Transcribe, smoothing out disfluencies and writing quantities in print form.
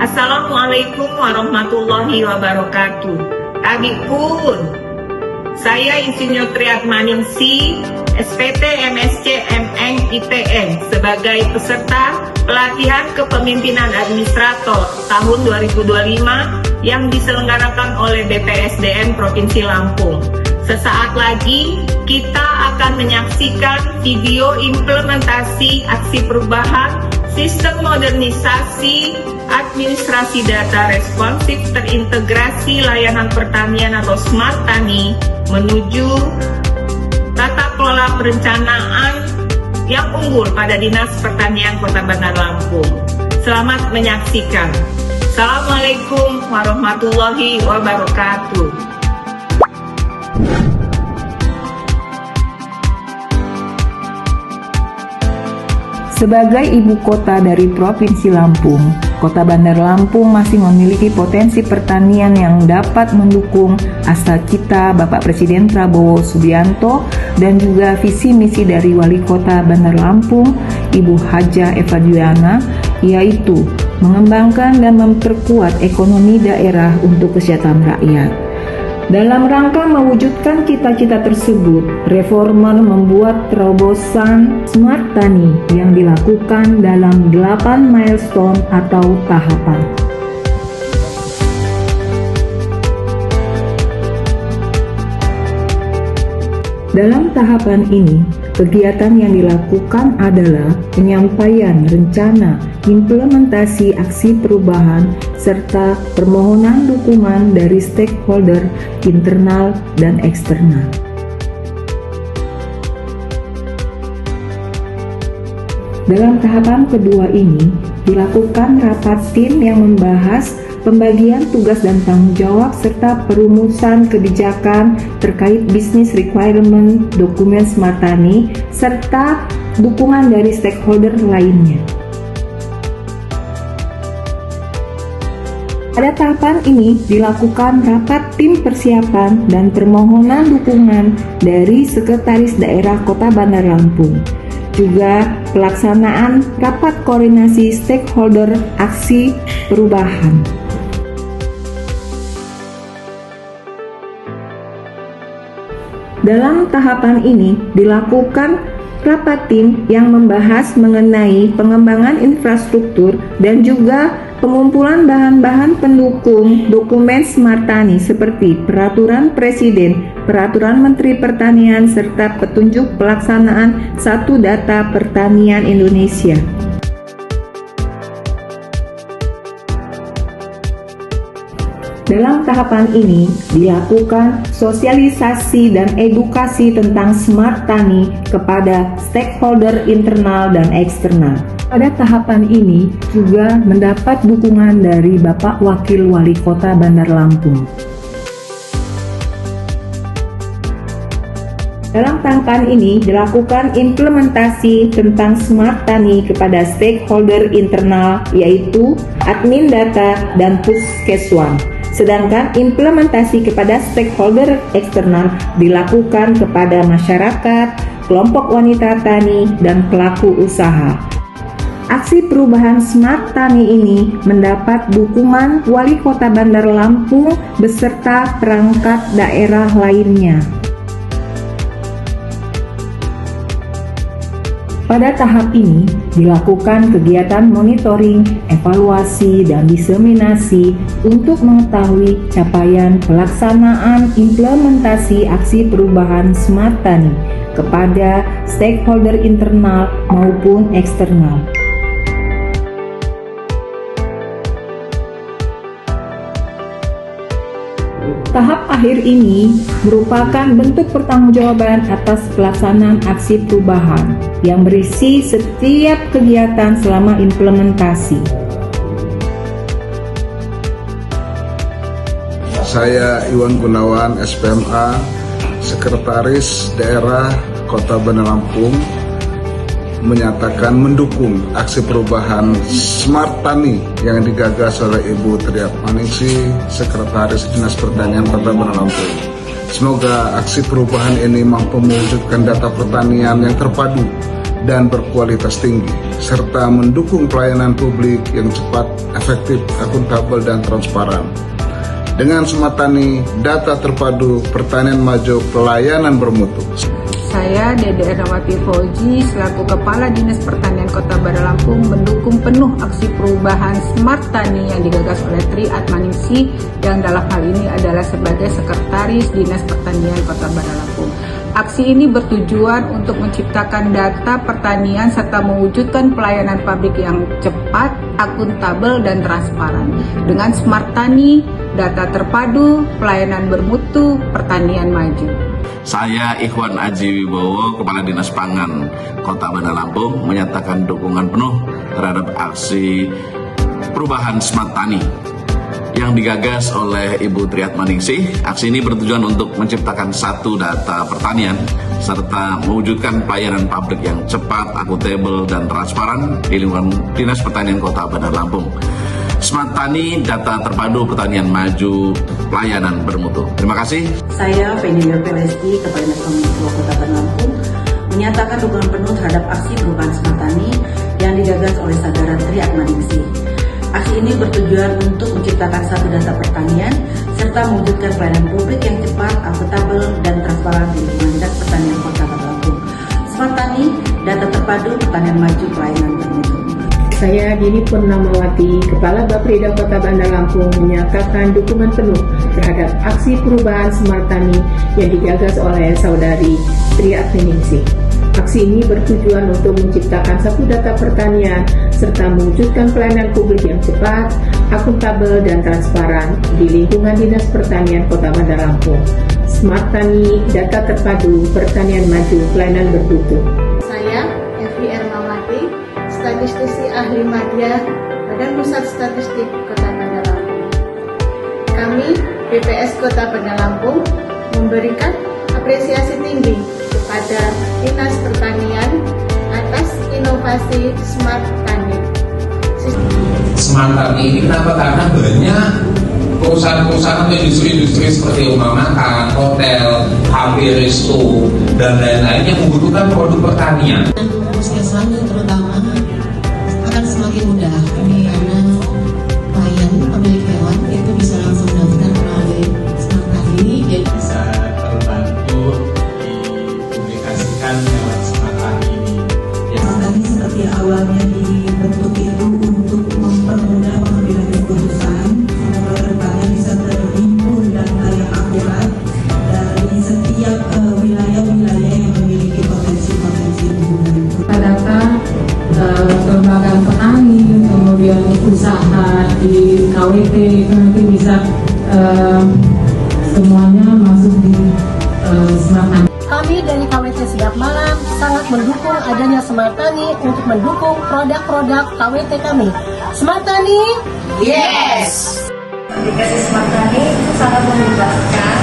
Assalamualaikum warahmatullahi wabarakatuh. Kami pun, saya Insinyur Triatmaningsi, SPT MSc MN ITN sebagai peserta pelatihan kepemimpinan administrator tahun 2025 yang diselenggarakan oleh BPSDM Provinsi Lampung. Sesaat lagi kita akan menyaksikan video implementasi aksi perubahan sistem modernisasi administrasi data responsif terintegrasi layanan pertanian atau Smart Tani menuju tata kelola perencanaan yang unggul pada Dinas Pertanian Kota Bandar Lampung. Selamat menyaksikan. Assalamualaikum warahmatullahi wabarakatuh. Sebagai ibu kota dari Provinsi Lampung, Kota Bandar Lampung masih memiliki potensi pertanian yang dapat mendukung asa cita Bapak Presiden Prabowo Subianto dan juga visi misi dari Wali Kota Bandar Lampung, Ibu Hajah Eva Dwiana, yaitu mengembangkan dan memperkuat ekonomi daerah untuk kesejahteraan rakyat. Dalam rangka mewujudkan cita-cita tersebut, reformer membuat terobosan Smart Tani yang dilakukan dalam 8 milestone atau tahapan. Dalam tahapan ini, kegiatan yang dilakukan adalah penyampaian rencana, implementasi aksi perubahan, serta permohonan dukungan dari stakeholder internal dan eksternal. Dalam tahapan kedua ini, dilakukan rapat tim yang membahas pembagian tugas dan tanggung jawab serta perumusan kebijakan terkait business requirement dokumen Smart Tani serta dukungan dari stakeholder lainnya. Pada tahapan ini dilakukan rapat tim persiapan dan permohonan dukungan dari Sekretaris Daerah Kota Bandar Lampung. Juga pelaksanaan rapat koordinasi stakeholder aksi perubahan. Dalam tahapan ini dilakukan rapat tim yang membahas mengenai pengembangan infrastruktur dan juga pengumpulan bahan-bahan pendukung dokumen Smart Tani seperti Peraturan Presiden, Peraturan Menteri Pertanian, serta petunjuk pelaksanaan Satu Data Pertanian Indonesia. Dalam tahapan ini dilakukan sosialisasi dan edukasi tentang Smart Tani kepada stakeholder internal dan eksternal. Pada tahapan ini juga mendapat dukungan dari Bapak Wakil Wali Kota Bandar Lampung. Dalam tahapan ini dilakukan implementasi tentang Smart Tani kepada stakeholder internal yaitu admin data dan puskeswan. Sedangkan implementasi kepada stakeholder eksternal dilakukan kepada masyarakat, kelompok wanita tani, dan pelaku usaha. Aksi perubahan Smart Tani ini mendapat dukungan Wali Kota Bandar Lampung beserta perangkat daerah lainnya. Pada tahap ini dilakukan kegiatan monitoring, evaluasi, dan diseminasi untuk mengetahui capaian pelaksanaan implementasi aksi perubahan Smart Tani kepada stakeholder internal maupun eksternal. Tahap akhir ini merupakan bentuk pertanggungjawaban atas pelaksanaan aksi perubahan yang berisi setiap kegiatan selama implementasi. Saya Iwan Gunawan, SPMA, Sekretaris Daerah Kota Bandar Lampung, menyatakan mendukung aksi perubahan Smart Tani yang digagas oleh Ibu Triatmaningsi, Sekretaris Dinas Pertanian Kota Bandar Lampung. Semoga aksi perubahan ini mampu mewujudkan data pertanian yang terpadu dan berkualitas tinggi, serta mendukung pelayanan publik yang cepat, efektif, akuntabel, dan transparan. Dengan Smart Tani, data terpadu, pertanian maju, pelayanan bermutu. Saya Dede Ernawati Fauji selaku Kepala Dinas Pertanian Kota Bandar Lampung mendukung penuh aksi perubahan Smart Tani yang digagas oleh Tri Atmaningsih yang dalam hal ini adalah sebagai Sekretaris Dinas Pertanian Kota Bandar Lampung. Aksi ini bertujuan untuk menciptakan data pertanian serta mewujudkan pelayanan publik yang cepat, akuntabel, dan transparan. Dengan Smart Tani, data terpadu, pelayanan bermutu, pertanian maju. Saya Ikhwan Aji Wibowo, Kepala Dinas Pangan Kota Bandar Lampung, menyatakan dukungan penuh terhadap aksi perubahan Smart Tani yang digagas oleh Ibu Tri Atmaningsih. Aksi ini bertujuan untuk menciptakan satu data pertanian serta mewujudkan pelayanan publik yang cepat, akuntabel, dan transparan di lingkungan Dinas Pertanian Kota Bandar Lampung. Smart Tani, data terpadu, pertanian maju, pelayanan bermutu. Terima kasih. Saya Fenilia Pelesti, Kepala Dinas Kominfo Kota Bandar Lampung, menyatakan dukungan penuh terhadap aksi perubahan Smart Tani yang digagas oleh Saudara Tri Atmaningsih. Aksi ini bertujuan untuk menciptakan satu data pertanian serta mewujudkan pelayanan publik yang cepat, akuntabel, dan transparan di lingkungan Dinas Pertanian Kota Bandar Lampung. Smart Tani, data terpadu, pertanian maju, pelayanan bermutu. Saya Dini Purnamawati, Kepala Bapeda Kota Bandar Lampung, menyatakan dukungan penuh terhadap aksi perubahan Smart Tani yang digagas oleh Saudari Tri Atmaningsih. Aksi ini bertujuan untuk menciptakan satu data pertanian serta mewujudkan pelayanan publik yang cepat, akuntabel, dan transparan di lingkungan Dinas Pertanian Kota Bandar Lampung. Smart Tani, data terpadu, pertanian maju, pelayanan bermutu. Saya Evi Ermawati, statistisi ahli media Badan Pusat Statistik Kota Bandar Lampung. Kami BPS Kota Bandar Lampung memberikan apresiasi tinggi kepada Dinas Pertanian atas inovasi Smart Tani. Smart Tani ini kenapa? Karena banyak perusahaan-perusahaan atau industri-industri seperti rumah makan, hotel, kafe, resto, dan lain-lain yang membutuhkan produk pertanian. Puskesmas terutama akan semakin mudah karena klien pemilik hewan itu bisa langsung daftar melalui Smart Tani, jadi bisa terbantu dipublikasikan lewat Smart Tani ini. Smart Tani seperti awalnya dibentuk itu untuk mempermudah pengambilan keputusan, membuat rekannya bisa terhimpun dan yang akurat dari setiap wilayah-wilayah yang memiliki potensi-potensi hubungan. Data kelembagaan petani, kemudian usaha di KWT itu nanti bisa semuanya masuk di Smart Tani. Kami dari KWT Siap Malam sangat mendukung adanya Smart Tani untuk mendukung produk-produk KWT kami. Smart Tani, yes! Aplikasi Smart Tani itu sangat memudahkan